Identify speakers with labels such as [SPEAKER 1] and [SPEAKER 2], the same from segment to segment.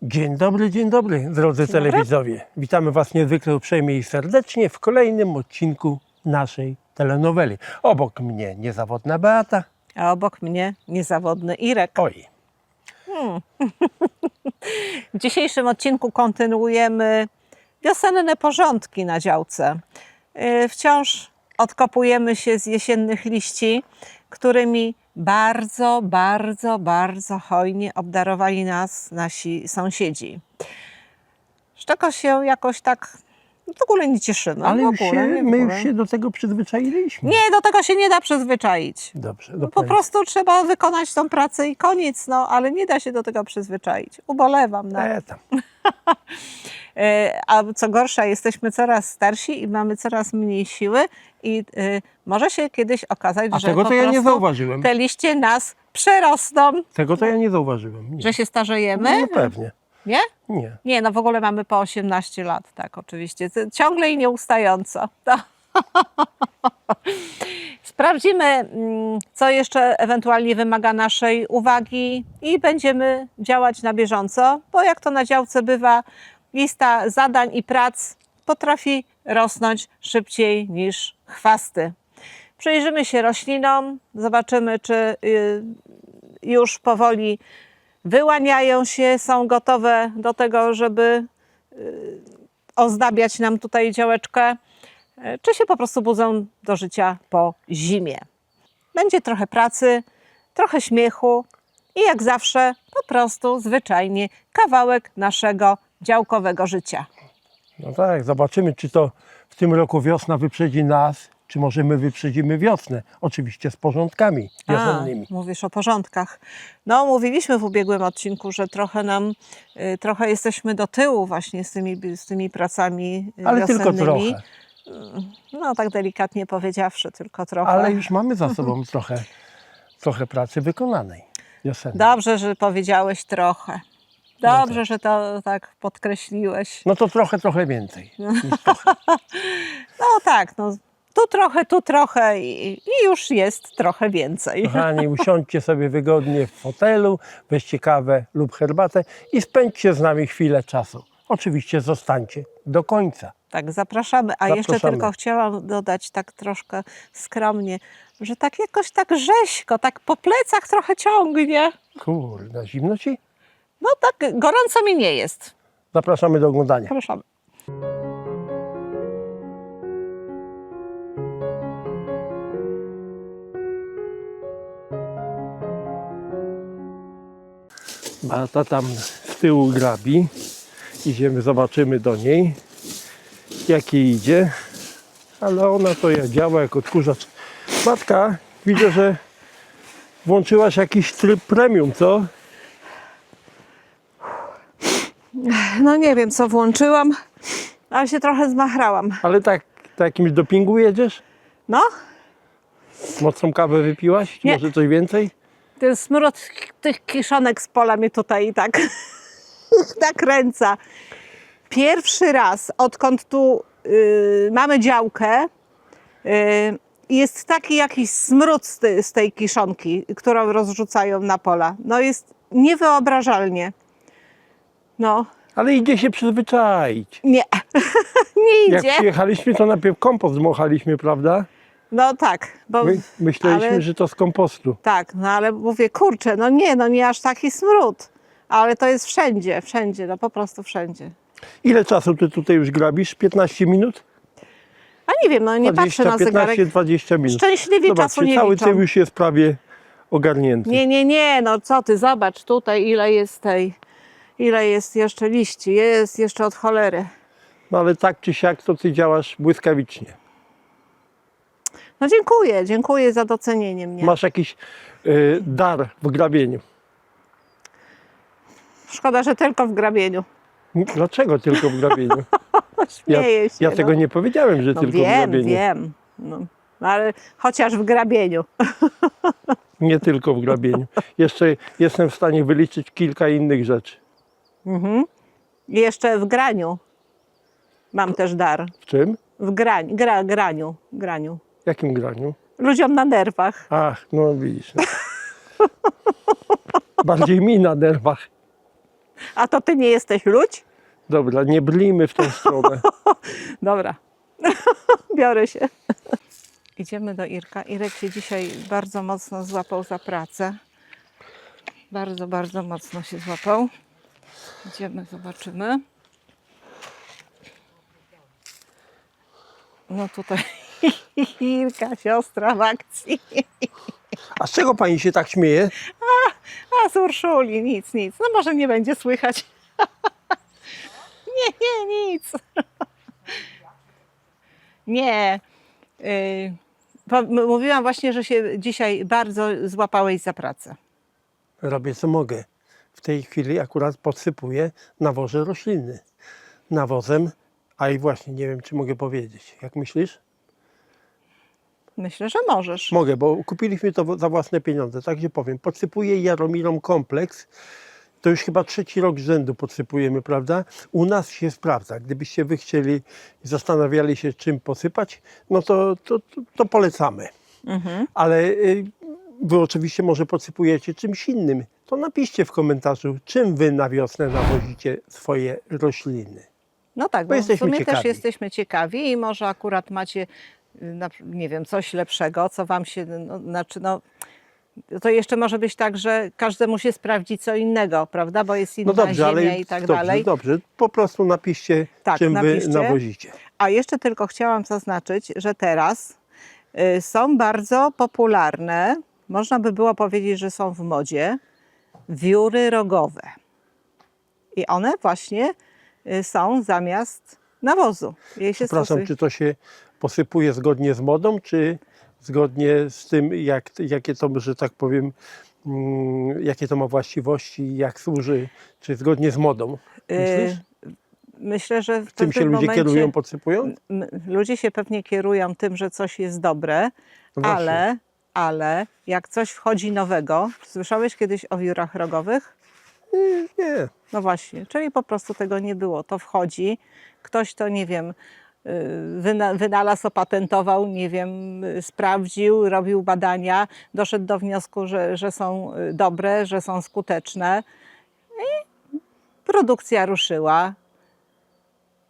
[SPEAKER 1] Dzień dobry, drodzy telewidzowie. Witamy Was niezwykle uprzejmie i serdecznie w kolejnym odcinku naszej telenoweli. Obok mnie niezawodna Beata.
[SPEAKER 2] A obok mnie niezawodny Irek.
[SPEAKER 1] Oj,
[SPEAKER 2] W dzisiejszym odcinku kontynuujemy wiosenne porządki na działce. Wciąż odkopujemy się z jesiennych liści, którymi bardzo hojnie obdarowali nas nasi sąsiedzi. Z czego się jakoś tak w ogóle nie cieszymy.
[SPEAKER 1] ale my już
[SPEAKER 2] ogóle.
[SPEAKER 1] się do tego przyzwyczailiśmy.
[SPEAKER 2] Nie, do tego się nie da przyzwyczaić.
[SPEAKER 1] Dobrze,
[SPEAKER 2] Po prostu trzeba wykonać tą pracę i koniec, no, ale nie da się do tego przyzwyczaić. Ubolewam na
[SPEAKER 1] Tam.
[SPEAKER 2] A co gorsza, jesteśmy coraz starsi i mamy coraz mniej siły i może się kiedyś okazać,
[SPEAKER 1] A
[SPEAKER 2] że
[SPEAKER 1] tego
[SPEAKER 2] po
[SPEAKER 1] to ja nie
[SPEAKER 2] prostu
[SPEAKER 1] zauważyłem.
[SPEAKER 2] te liście nas przerosną,
[SPEAKER 1] Tego to ja nie zauważyłem. Nie.
[SPEAKER 2] że się starzejemy.
[SPEAKER 1] No pewnie.
[SPEAKER 2] Nie?
[SPEAKER 1] Nie.
[SPEAKER 2] Nie, no w ogóle mamy po 18 lat, tak oczywiście. Ciągle i nieustająco. To. Sprawdzimy, co jeszcze ewentualnie wymaga naszej uwagi i będziemy działać na bieżąco, bo jak to na działce bywa, lista zadań i prac potrafi rosnąć szybciej niż chwasty. Przyjrzymy się roślinom, zobaczymy, czy już powoli wyłaniają się, są gotowe do tego, żeby ozdabiać nam tutaj działeczkę, czy się po prostu budzą do życia po zimie. Będzie trochę pracy, trochę śmiechu i jak zawsze po prostu zwyczajnie kawałek naszego działkowego życia.
[SPEAKER 1] No tak, zobaczymy, czy to w tym roku wiosna wyprzedzi nas, czy może my wyprzedzimy wiosnę. Oczywiście z porządkami wiosennymi.
[SPEAKER 2] Mówisz o porządkach. No, mówiliśmy w ubiegłym odcinku, że trochę jesteśmy do tyłu właśnie z tymi pracami
[SPEAKER 1] Ale tylko
[SPEAKER 2] wiosennymi.
[SPEAKER 1] trochę.
[SPEAKER 2] No, tak delikatnie powiedziawszy, tylko trochę.
[SPEAKER 1] Ale już mamy za sobą trochę pracy wykonanej wiosennej.
[SPEAKER 2] Dobrze, że powiedziałeś trochę. Dobrze, że to tak podkreśliłeś.
[SPEAKER 1] No to trochę więcej. Niż trochę.
[SPEAKER 2] No tak, no, tu trochę i już jest trochę więcej.
[SPEAKER 1] Kochani, usiądźcie sobie wygodnie w fotelu, weźcie kawę lub herbatę i spędźcie z nami chwilę czasu. Oczywiście zostańcie do końca.
[SPEAKER 2] Tak, zapraszamy. A jeszcze
[SPEAKER 1] Zapraszamy.
[SPEAKER 2] tylko chciałam dodać tak troszkę skromnie, że tak jakoś tak rzeźko, tak po plecach trochę ciągnie.
[SPEAKER 1] Kurde, zimno ci?
[SPEAKER 2] No tak, gorąco mi nie jest.
[SPEAKER 1] Zapraszamy do oglądania.
[SPEAKER 2] Zapraszamy.
[SPEAKER 1] Beata tam z tyłu grabi. Idziemy, zobaczymy do niej, jak jej idzie. Ale ona to jak działa jak odkurzacz. Matka, widzę, że włączyłaś jakiś tryb premium, co?
[SPEAKER 2] No nie wiem, co włączyłam, ale się trochę zmachrałam.
[SPEAKER 1] Ale tak na jakimś dopingu jedziesz?
[SPEAKER 2] No,
[SPEAKER 1] Mocną kawę wypiłaś? Czy
[SPEAKER 2] Nie.
[SPEAKER 1] może coś więcej?
[SPEAKER 2] ten smród tych kiszonek z pola mnie tutaj tak nakręca. Pierwszy raz, odkąd tu mamy działkę, jest taki jakiś smród z tej kiszonki, którą rozrzucają na pola. No jest niewyobrażalnie. No,
[SPEAKER 1] Ale idzie się przyzwyczaić.
[SPEAKER 2] nie, nie
[SPEAKER 1] Jak
[SPEAKER 2] idzie.
[SPEAKER 1] przyjechaliśmy, to najpierw kompost dmuchaliśmy, prawda?
[SPEAKER 2] No tak, bo
[SPEAKER 1] Myśleliśmy,
[SPEAKER 2] ale-
[SPEAKER 1] że to z kompostu.
[SPEAKER 2] tak, no ale mówię, kurczę, no nie aż taki smród. Ale to jest wszędzie, no po prostu wszędzie.
[SPEAKER 1] Ile czasu ty tutaj już grabisz? 15 minut?
[SPEAKER 2] A nie wiem, no nie patrzę na zegarek.
[SPEAKER 1] 15-20 minut.
[SPEAKER 2] Szczęśliwie czasu
[SPEAKER 1] Zobaczcie,
[SPEAKER 2] nie
[SPEAKER 1] cały
[SPEAKER 2] liczą.
[SPEAKER 1] tył już jest prawie ogarnięty.
[SPEAKER 2] Nie, no co ty, zobacz tutaj ile jest jeszcze liści, jest jeszcze od cholery.
[SPEAKER 1] No ale tak czy siak to ty działasz błyskawicznie.
[SPEAKER 2] No dziękuję za docenienie mnie.
[SPEAKER 1] Masz jakiś dar w grabieniu.
[SPEAKER 2] Szkoda, że tylko w grabieniu.
[SPEAKER 1] Dlaczego tylko w grabieniu?
[SPEAKER 2] Śmieję się.
[SPEAKER 1] Ja tego nie powiedziałem, że
[SPEAKER 2] no
[SPEAKER 1] tylko w grabieniu.
[SPEAKER 2] Wiem. No, ale chociaż w grabieniu.
[SPEAKER 1] Nie tylko w grabieniu. Jeszcze jestem w stanie wyliczyć kilka innych rzeczy.
[SPEAKER 2] I jeszcze w graniu mam też dar.
[SPEAKER 1] W czym?
[SPEAKER 2] W graniu.
[SPEAKER 1] Jakim graniu?
[SPEAKER 2] Ludziom na nerwach.
[SPEAKER 1] Ach, no widzisz. Bardziej mi na nerwach.
[SPEAKER 2] A to ty nie jesteś ludź?
[SPEAKER 1] Dobra, nie brnijmy w tą stronę.
[SPEAKER 2] Dobra, biorę się. Idziemy do Irka. Irek się dzisiaj bardzo mocno złapał za pracę. Bardzo, bardzo mocno się złapał. Idziemy, zobaczymy. No tutaj Irka, siostra w akcji.
[SPEAKER 1] A z czego pani się tak śmieje?
[SPEAKER 2] A z Urszuli, nic, nic. No może nie będzie słychać. Nie, nic. Nie. Mówiłam właśnie, że się dzisiaj bardzo złapałeś za pracę.
[SPEAKER 1] Robię co mogę. W tej chwili akurat podsypuję nawozy rośliny. Nawozem, a i właśnie nie wiem, czy mogę powiedzieć. Jak myślisz?
[SPEAKER 2] Myślę, że możesz.
[SPEAKER 1] Mogę, bo kupiliśmy to za własne pieniądze, także powiem. Podsypuję Jaromirom kompleks. To już chyba 3. rok z rzędu podsypujemy, prawda? U nas się sprawdza. Gdybyście wy chcieli i zastanawiali się, czym posypać, no to polecamy. Ale wy oczywiście może podsypujecie czymś innym. To napiszcie w komentarzu, czym wy na wiosnę nawozicie swoje rośliny.
[SPEAKER 2] No tak,
[SPEAKER 1] Bo
[SPEAKER 2] bo w
[SPEAKER 1] jesteśmy
[SPEAKER 2] sumie też
[SPEAKER 1] ciekawi.
[SPEAKER 2] jesteśmy ciekawi i może akurat macie, nie wiem, coś lepszego, co wam się, to jeszcze może być tak, że każdemu się sprawdzi co innego, prawda, bo jest inna
[SPEAKER 1] No dobrze,
[SPEAKER 2] ziemia
[SPEAKER 1] ale
[SPEAKER 2] i tak
[SPEAKER 1] dobrze,
[SPEAKER 2] dalej.
[SPEAKER 1] dobrze. Po prostu napiszcie,
[SPEAKER 2] Tak,
[SPEAKER 1] czym
[SPEAKER 2] napiszcie.
[SPEAKER 1] wy nawozicie.
[SPEAKER 2] A jeszcze tylko chciałam zaznaczyć, że teraz są bardzo popularne, można by było powiedzieć, że są w modzie, wióry rogowe. I one właśnie są zamiast nawozu. Jej się
[SPEAKER 1] Przepraszam,
[SPEAKER 2] stosuje.
[SPEAKER 1] czy to się posypuje zgodnie z modą, czy zgodnie z tym, jakie to, że tak powiem, jakie to ma właściwości, jak służy, czy zgodnie z modą? Myślisz?
[SPEAKER 2] Myślę, że w
[SPEAKER 1] Tym się
[SPEAKER 2] pewnym
[SPEAKER 1] ludzie
[SPEAKER 2] momencie
[SPEAKER 1] kierują, podsypują?
[SPEAKER 2] ludzie się pewnie kierują tym, że coś jest dobre,
[SPEAKER 1] No właśnie.
[SPEAKER 2] ale jak coś wchodzi nowego, słyszałeś kiedyś o wiórach rogowych?
[SPEAKER 1] Nie.
[SPEAKER 2] No właśnie, czyli po prostu tego nie było. To wchodzi, ktoś to, nie wiem, wynalazł, opatentował, nie wiem, sprawdził, robił badania, doszedł do wniosku, że są dobre, że są skuteczne i produkcja ruszyła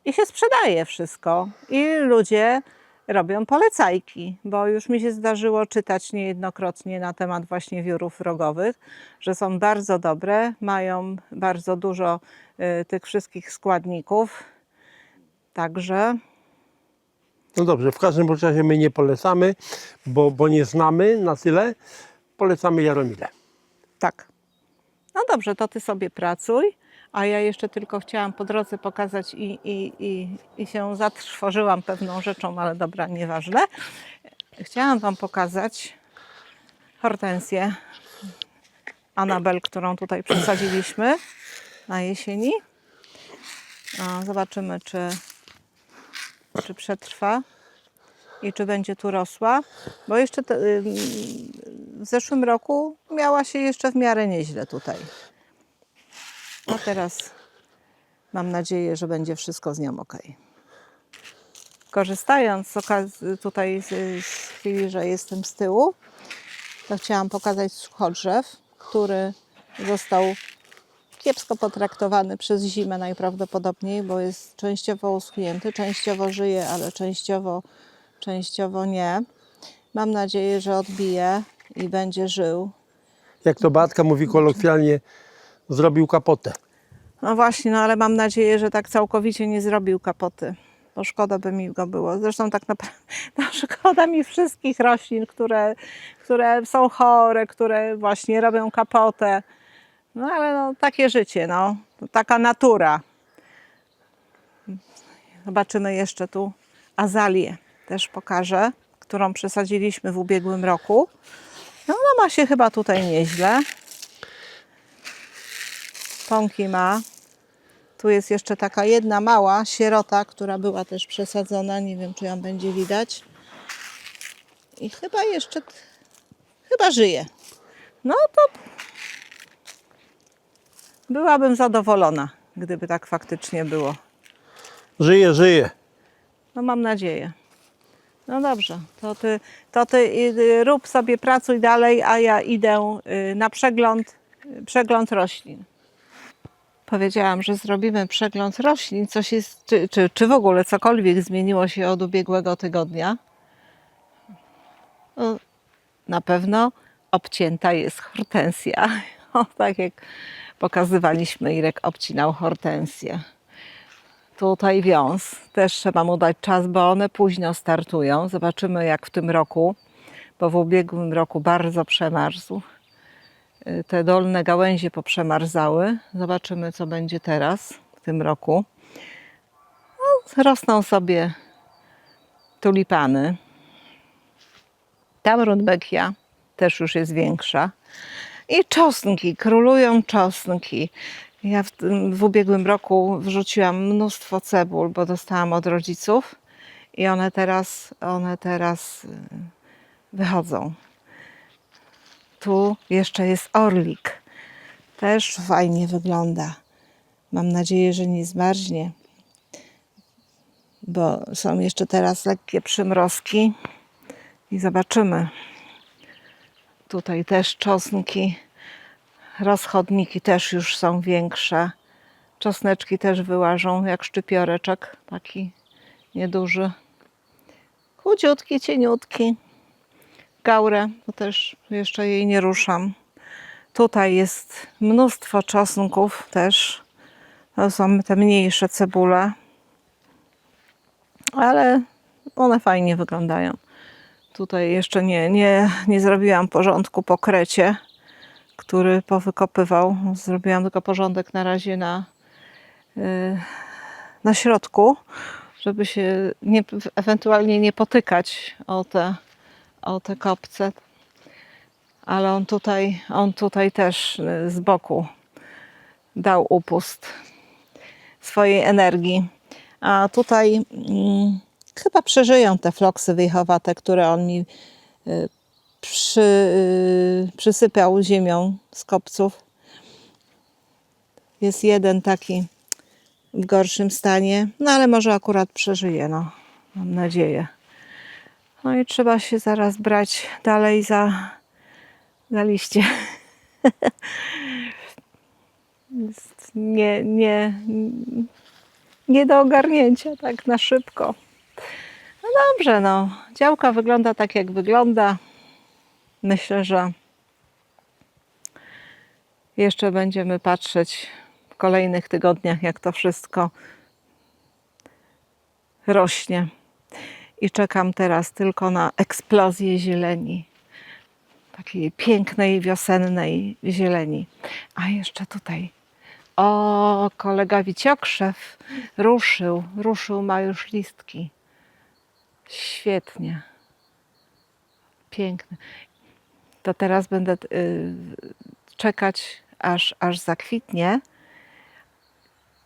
[SPEAKER 2] i się sprzedaje wszystko. I ludzie robią polecajki, bo już mi się zdarzyło czytać niejednokrotnie na temat właśnie wiórów rogowych, że są bardzo dobre, mają bardzo dużo tych wszystkich składników. Także
[SPEAKER 1] No dobrze, w każdym razie my nie polecamy, bo nie znamy na tyle. Polecamy Jaromile.
[SPEAKER 2] tak. No dobrze, to ty sobie pracuj, a ja jeszcze tylko chciałam po drodze pokazać i się zatrwożyłam pewną rzeczą, ale dobra, nieważne. Chciałam wam pokazać hortensję Anabel, którą tutaj przesadziliśmy na jesieni. Zobaczymy, czy przetrwa i czy będzie tu rosła, bo jeszcze w zeszłym roku miała się jeszcze w miarę nieźle tutaj. A teraz mam nadzieję, że będzie wszystko z nią ok. Korzystając z okazji tutaj z chwili, że jestem z tyłu, to chciałam pokazać suchodrzew, który został kiepsko potraktowany przez zimę najprawdopodobniej, bo jest częściowo uschnięty, częściowo żyje, ale częściowo nie. Mam nadzieję, że odbije i będzie żył.
[SPEAKER 1] Jak to Beatka mówi kolokwialnie, zrobił kapotę.
[SPEAKER 2] No właśnie, no ale mam nadzieję, że tak całkowicie nie zrobił kapoty, bo szkoda by mi go było. Zresztą tak naprawdę no, szkoda mi wszystkich roślin, które są chore, które właśnie robią kapotę. No ale no, takie życie, no, taka natura. Zobaczymy jeszcze tu azalię, też pokażę, którą przesadziliśmy w ubiegłym roku. No ona ma się chyba tutaj nieźle. Pąki ma. Tu jest jeszcze taka jedna mała sierota, która była też przesadzona. Nie wiem, czy ją będzie widać. I chyba jeszcze, chyba żyje. No to byłabym zadowolona, gdyby tak faktycznie było.
[SPEAKER 1] Żyje, żyje.
[SPEAKER 2] No mam nadzieję. No dobrze, to ty rób sobie, pracuj dalej, a ja idę na przegląd roślin. Powiedziałam, że zrobimy przegląd roślin. Coś jest, czy w ogóle cokolwiek zmieniło się od ubiegłego tygodnia? No, na pewno obcięta jest hortensja. O, tak jak pokazywaliśmy, Irek obcinał hortensję. Tutaj wiąz. Też trzeba mu dać czas, bo one późno startują. Zobaczymy jak w tym roku, bo w ubiegłym roku bardzo przemarzł. Te dolne gałęzie poprzemarzały. Zobaczymy co będzie teraz w tym roku. No, rosną sobie tulipany. Tam rudbeckia też już jest większa. I czosnki, królują czosnki. Ja w ubiegłym roku wrzuciłam mnóstwo cebul, bo dostałam od rodziców i one teraz wychodzą. Tu jeszcze jest orlik. Też fajnie wygląda. Mam nadzieję, że nie zmarznie, bo są jeszcze teraz lekkie przymrozki i zobaczymy. Tutaj też czosnki, rozchodniki też już są większe. Czosneczki też wyłażą jak szczypioreczek, taki nieduży. Chudziutki, cieniutki. Gaurę, bo też jeszcze jej nie ruszam. Tutaj jest mnóstwo czosnków też. To są te mniejsze cebule. Ale one fajnie wyglądają. Tutaj jeszcze nie zrobiłam porządku po krecie, który powykopywał. Zrobiłam tylko porządek na razie na środku, żeby się ewentualnie nie potykać o te kopce. Ale on tutaj też z boku dał upust swojej energii. A tutaj chyba przeżyją te floksy wiechowate, które on mi przysypiał ziemią z kopców. Jest jeden taki w gorszym stanie, no ale może akurat przeżyje, no, mam nadzieję. No i trzeba się zaraz brać dalej za liście. Jest nie do ogarnięcia tak na szybko. No dobrze, no. Działka wygląda tak jak wygląda. Myślę, że jeszcze będziemy patrzeć w kolejnych tygodniach, jak to wszystko rośnie. I czekam teraz tylko na eksplozję zieleni. Takiej pięknej, wiosennej zieleni. A jeszcze tutaj. O, kolega Wiciokrzew ruszył, ma już listki. Świetnie. Piękne. To teraz będę czekać, aż zakwitnie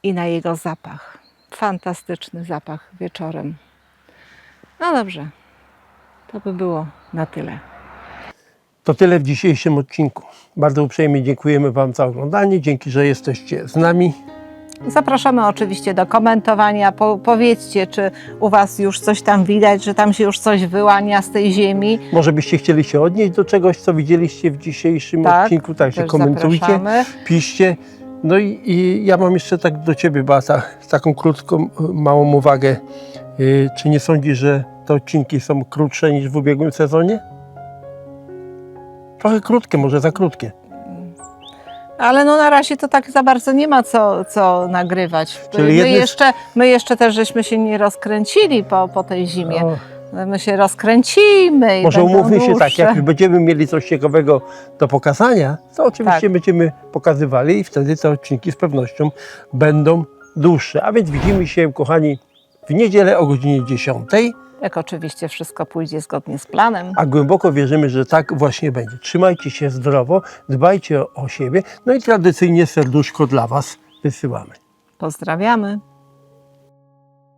[SPEAKER 2] i na jego zapach. Fantastyczny zapach wieczorem. No dobrze, to by było na tyle.
[SPEAKER 1] To tyle w dzisiejszym odcinku. Bardzo uprzejmie dziękujemy Wam za oglądanie. Dzięki, że jesteście z nami.
[SPEAKER 2] Zapraszamy oczywiście do komentowania. Powiedzcie, czy u Was już coś tam widać, że tam się już coś wyłania z tej ziemi.
[SPEAKER 1] Może byście chcieli się odnieść do czegoś, co widzieliście w dzisiejszym odcinku. Także komentujcie,
[SPEAKER 2] zapraszamy.
[SPEAKER 1] piszcie. No i ja mam jeszcze tak do Ciebie, Beata, taką krótką, małą uwagę. Czy nie sądzisz, że te odcinki są krótsze niż w ubiegłym sezonie? Trochę krótkie, może za krótkie.
[SPEAKER 2] Ale no na razie to tak za bardzo nie ma co nagrywać.
[SPEAKER 1] Czyli
[SPEAKER 2] My jeszcze też żeśmy się nie rozkręcili po tej zimie.
[SPEAKER 1] O.
[SPEAKER 2] My się rozkręcimy i
[SPEAKER 1] Może
[SPEAKER 2] będą
[SPEAKER 1] umówmy się tak,
[SPEAKER 2] dłuższe.
[SPEAKER 1] jak już będziemy mieli coś ciekawego do pokazania, to oczywiście
[SPEAKER 2] Tak.
[SPEAKER 1] będziemy pokazywali i wtedy te odcinki z pewnością będą dłuższe. A więc widzimy się, kochani, w niedzielę o godzinie 10.
[SPEAKER 2] Jak oczywiście wszystko pójdzie zgodnie z planem.
[SPEAKER 1] A głęboko wierzymy, że tak właśnie będzie. Trzymajcie się zdrowo, dbajcie o siebie, no i tradycyjnie serduszko dla Was wysyłamy.
[SPEAKER 2] Pozdrawiamy.